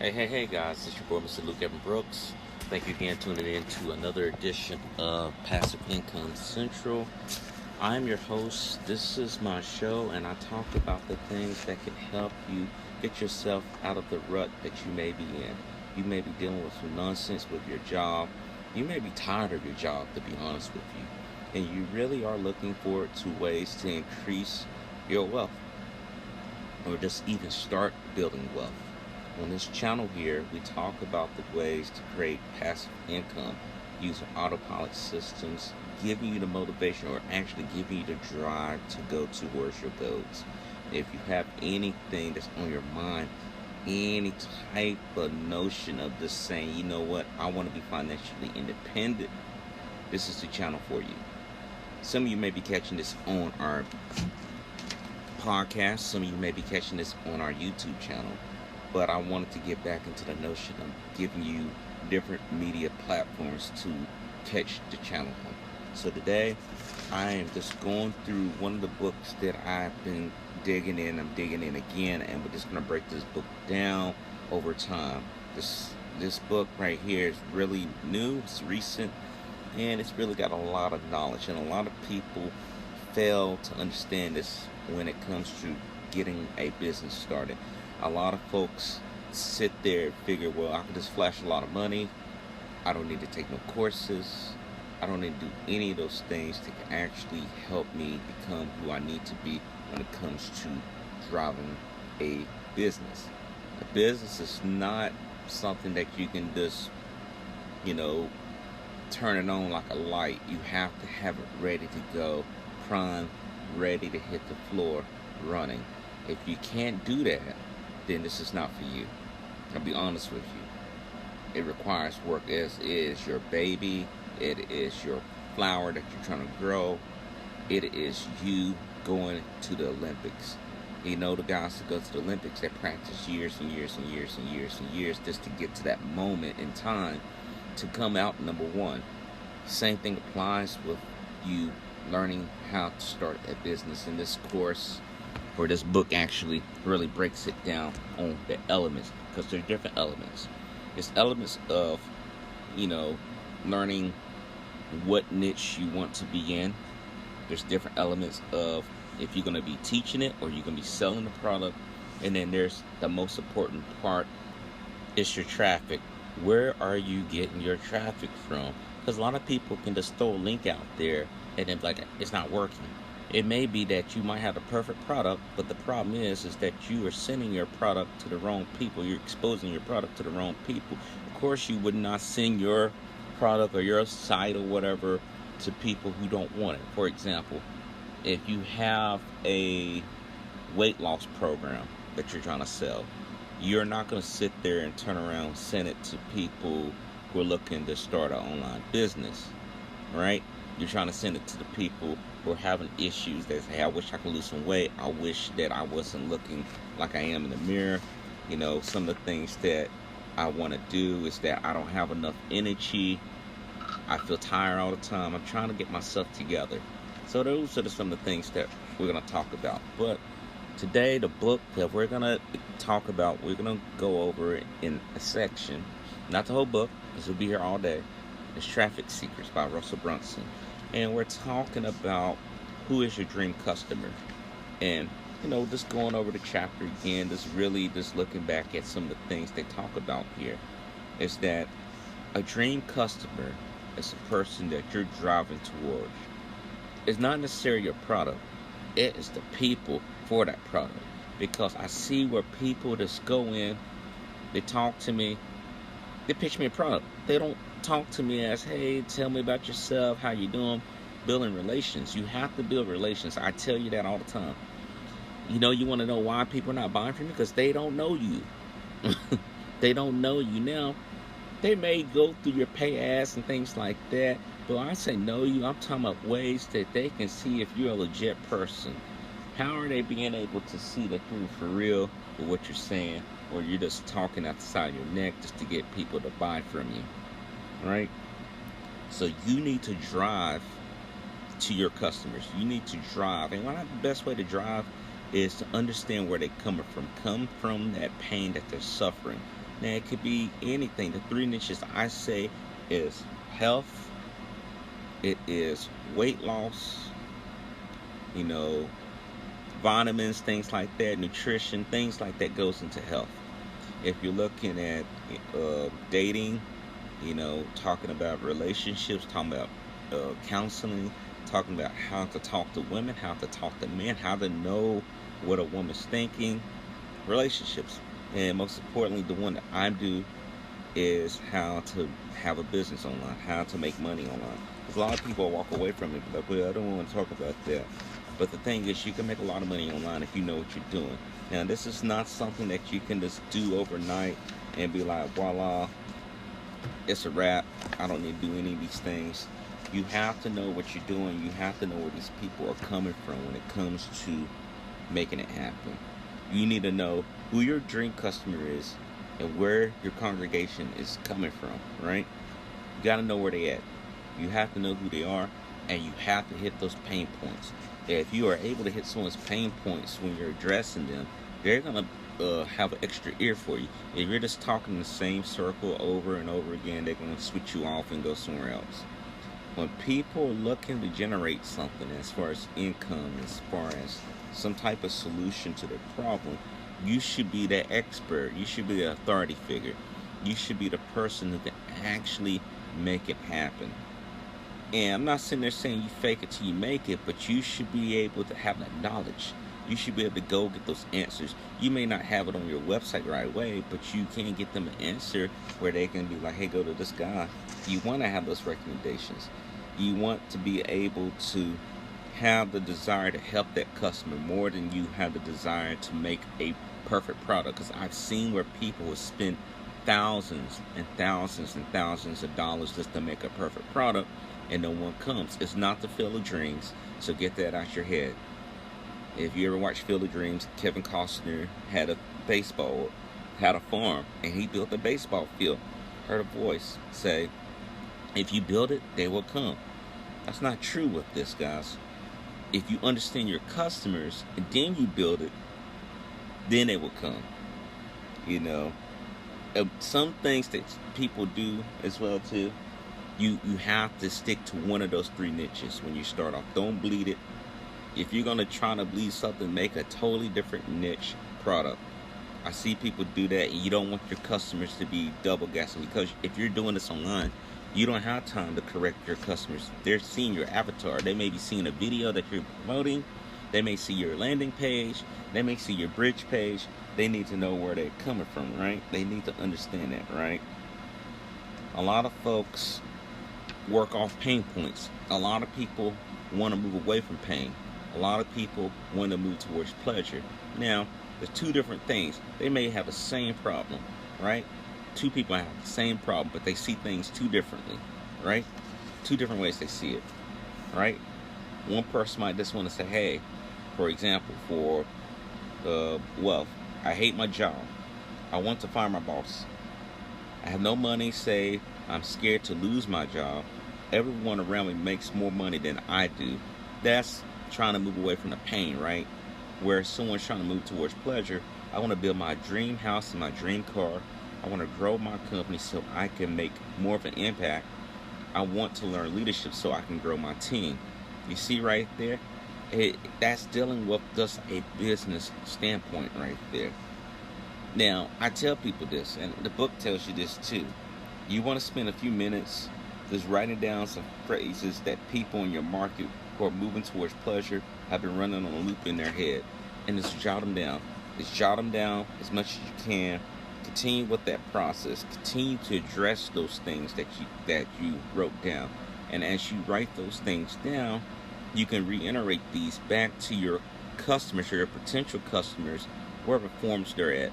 Hey guys, it's your boy Mr. Luke Evan Brooks. Thank you again for tuning in to another edition of Passive Income Central. I'm your host. This is my show, and I talk about the things that can help you get yourself out of the rut that you may be in. You may be dealing with some nonsense with your job. You may be tired of your job, to be honest with you. And you really are looking forward to ways to increase your wealth or just even start building wealth. On this channel here, we talk about the ways to create passive income using autopilot systems, giving you the motivation or actually giving you the drive to go towards your goals. If you have anything that's on your mind, any type of notion of just saying, you know what, I want to be financially independent, this is the channel for you. Some of you may be catching this on our podcast. Some of you may be catching this on our YouTube channel. But I wanted to get back into the notion of giving you different media platforms to catch the channel on. So today, I am just going through one of the books that I've been digging in. I'm digging in again, and we're just going to break this book down over time. This book right here is really new, it's recent, and it's really got a lot of knowledge. And a lot of people fail to understand this when it comes to getting a business started. A lot of folks sit there and figure, well, I can just flash a lot of money. I don't need to take no courses. I don't need to do any of those things that can actually help me become who I need to be when it comes to driving a business. A business is not something that you can just, turn it on like a light. You have to have it ready to go, prime, ready to hit the floor, running. If you can't do that, then this is not for you. I'll be honest with you. It requires work, as is your baby. It is your flower that you're trying to grow. It is you going to the Olympics. You know, the guys that go to the Olympics, they practice years and years and years and years and years just to get to that moment in time to come out number one. Same thing applies with you learning how to start a business. In this course, or this book actually really breaks it down on the elements, because there are different elements. It's elements of, learning what niche you want to be in. There's different elements of if you're going to be teaching it or you're going to be selling the product. And then there's the most important part, it's your traffic. Where are you getting your traffic from? Because a lot of people can just throw a link out there and then be like, it's not working. It may be that you might have the perfect product, but the problem is that you are sending your product to the wrong people. You're exposing your product to the wrong people. Of course, you would not send your product or your site or whatever to people who don't want it. For example, if you have a weight loss program that you're trying to sell, you're not going to sit there and turn around and send it to people who are looking to start an online business, right? You're trying to send it to the people who are having issues that say, hey, I wish I could lose some weight. I wish that I wasn't looking like I am in the mirror. Some of the things that I want to do is that I don't have enough energy. I feel tired all the time. I'm trying to get myself together. So those are some of the things that we're going to talk about. But today, the book that we're going to talk about, we're going to go over it in a section. Not the whole book, because we'll be here all day. It's Traffic Secrets by Russell Brunson. And we're talking about who is your dream customer. And, just going over the chapter again, just looking back at some of the things they talk about here, is that a dream customer is a person that you're driving towards. It's not necessarily your product. It is the people for that product. Because I see where people just go in, they talk to me, they pitch me a product. They don't talk to me as, hey, tell me about yourself, how you doing. Building relations. You have to build relations. I tell you that all the time. You want to know why people are not buying from you? Because they don't know you. They don't know you. Now, they may go through your pay ads and things like that, but when I say know you, I'm talking about ways that they can see if you're a legit person. How are they being able to see that you're for real with what you're saying, or you're just talking out the side of your neck just to get people to buy from you, right? So you need to drive to your customers. You need to drive, and the best way to drive is to understand where they're coming from. Come from that pain that they're suffering. Now, it could be anything. The three niches I say is health, it is weight loss, you know, vitamins, things like that, nutrition, things like that goes into health. If you're looking at dating, you know, talking about relationships, talking about counseling, talking about how to talk to women, how to talk to men, how to know what a woman's thinking, relationships. And most importantly, the one that I do is how to have a business online, how to make money online. Because a lot of people walk away from it like, well, I don't want to talk about that. But the thing is, you can make a lot of money online if you know what you're doing. Now, this is not something that you can just do overnight and be like, voila, it's a wrap. I don't need to do any of these things. You have to know what you're doing. You have to know where these people are coming from when it comes to making it happen. You need to know who your dream customer is and where your congregation is coming from, right? You got to know where they at. You have to know who they are, and you have to hit those pain points. If you are able to hit someone's pain points when you're addressing them, they're going to have an extra ear for you. If you're just talking in the same circle over and over again, they're going to switch you off and go somewhere else. When people are looking to generate something as far as income, as far as some type of solution to their problem, you should be the expert. You should be the authority figure. You should be the person who can actually make it happen. And I'm not sitting there saying you fake it till you make it, but you should be able to have that knowledge. You should be able to go get those answers. You may not have it on your website right away, but you can get them an answer where they can be like, hey, go to this guy. You want to have those recommendations. You want to be able to have the desire to help that customer more than you have the desire to make a perfect product. Because I've seen where people will spend thousands and thousands and thousands of dollars just to make a perfect product, and no one comes. It's not the Field of Dreams, so get that out your head. If you ever watched Field of Dreams, Kevin Costner had a farm, and he built a baseball field. Heard a voice say, if you build it, they will come. That's not true with this, guys. If you understand your customers, and then you build it, then they will come. You know, some things that people do as well, too, you have to stick to one of those three niches when you start off. Don't bleed it. If you're going to try to bleed something, make a totally different niche product. I see people do that, and you don't want your customers to be double guessing, because if you're doing this online, you don't have time to correct your customers. They're seeing your avatar. They may be seeing a video that you're promoting. They may see your landing page. They may see your bridge page. They need to know where they're coming from, right? They need to understand that, right? A lot of folks work off pain points. A lot of people want to move away from pain. A lot of people want to move towards pleasure. Now, there's two different things. They may have the same problem, right? Two people have the same problem, but they see things two differently, right? Two different ways they see it, right? One person might just want to say, hey, for example, for wealth, I hate my job. I want to fire my boss. I have no money saved. I'm scared to lose my job. Everyone around me makes more money than I do. That's trying to move away from the pain, right? Where someone's trying to move towards pleasure. I want to build my dream house and my dream car. I want to grow my company so I can make more of an impact. I want to learn leadership so I can grow my team. You see right there? That's dealing with just a business standpoint right there. Now, I tell people this, and the book tells you this too. You want to spend a few minutes just writing down some phrases that people in your market who are moving towards pleasure have been running on a loop in their head, and just jot them down. Just jot them down as much as you can. Continue with that process. Continue to address those things that you wrote down. And as you write those things down, you can reiterate these back to your customers, your potential customers, wherever forms they're at.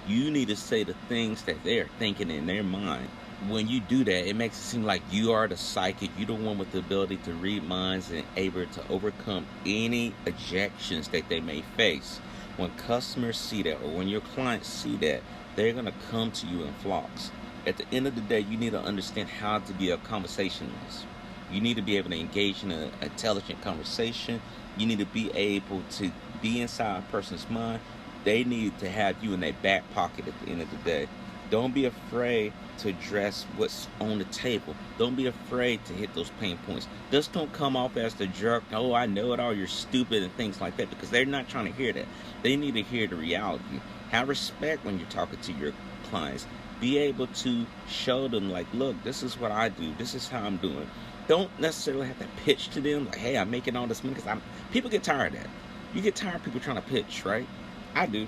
You need to say the things that they're thinking in their mind. When you do that, it makes it seem like you are the psychic. You're the one with the ability to read minds and able to overcome any objections that they may face. When customers see that, or when your clients see that, they're going to come to you in flocks. At the end of the day, you need to understand how to be a conversationalist. You need to be able to engage in an intelligent conversation. You need to be able to be inside a person's mind. They need to have you in their back pocket at the end of the day. Don't be afraid to address what's on the table. Don't be afraid to hit those pain points. Just don't come off as the jerk. Oh, I know it all. You're stupid and things like that, because they're not trying to hear that. They need to hear the reality. Have respect when you're talking to your clients. Be able to show them, like, look, this is what I do. This is how I'm doing. Don't necessarily have to pitch to them like, hey, I'm making all this money, because people get tired of that. You get tired of people trying to pitch, right? I do.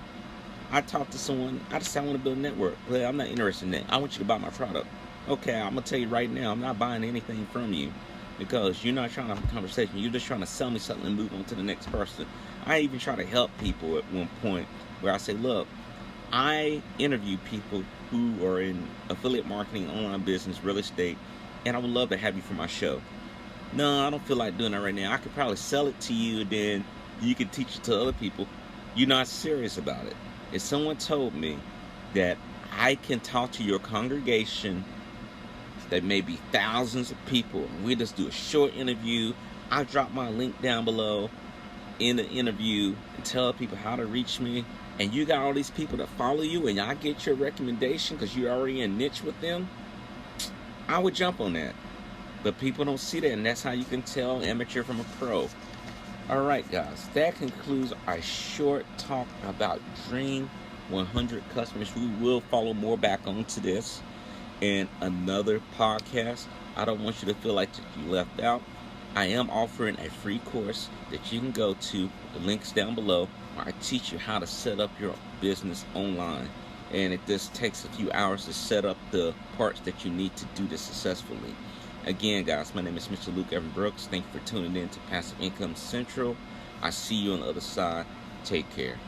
I talk to someone, I just say I want to build a network. Well, I'm not interested in that. I want you to buy my product. Okay, I'm going to tell you right now, I'm not buying anything from you, because you're not trying to have a conversation. You're just trying to sell me something and move on to the next person. I even try to help people at one point where I say, look, I interview people who are in affiliate marketing, online business, real estate, and I would love to have you for my show. No, I don't feel like doing that right now. I could probably sell it to you, and then you can teach it to other people. You're not serious about it. If someone told me that I can talk to your congregation, that may be thousands of people, and we just do a short interview, I drop my link down below in the interview and tell people how to reach me, and you got all these people that follow you, and I get your recommendation because you're already in niche with them, I would jump on that. But people don't see that, and that's how you can tell amateur from a pro. Alright guys, that concludes our short talk about Dream 100 Customers. We will follow more back onto this in another podcast. I don't want you to feel like you left out. I am offering a free course that you can go to, the links down below, where I teach you how to set up your business online. And it just takes a few hours to set up the parts that you need to do this successfully. Again, guys, my name is Mr. Luke Evan Brooks. Thank you for tuning in to Passive Income Central. I see you on the other side. Take care.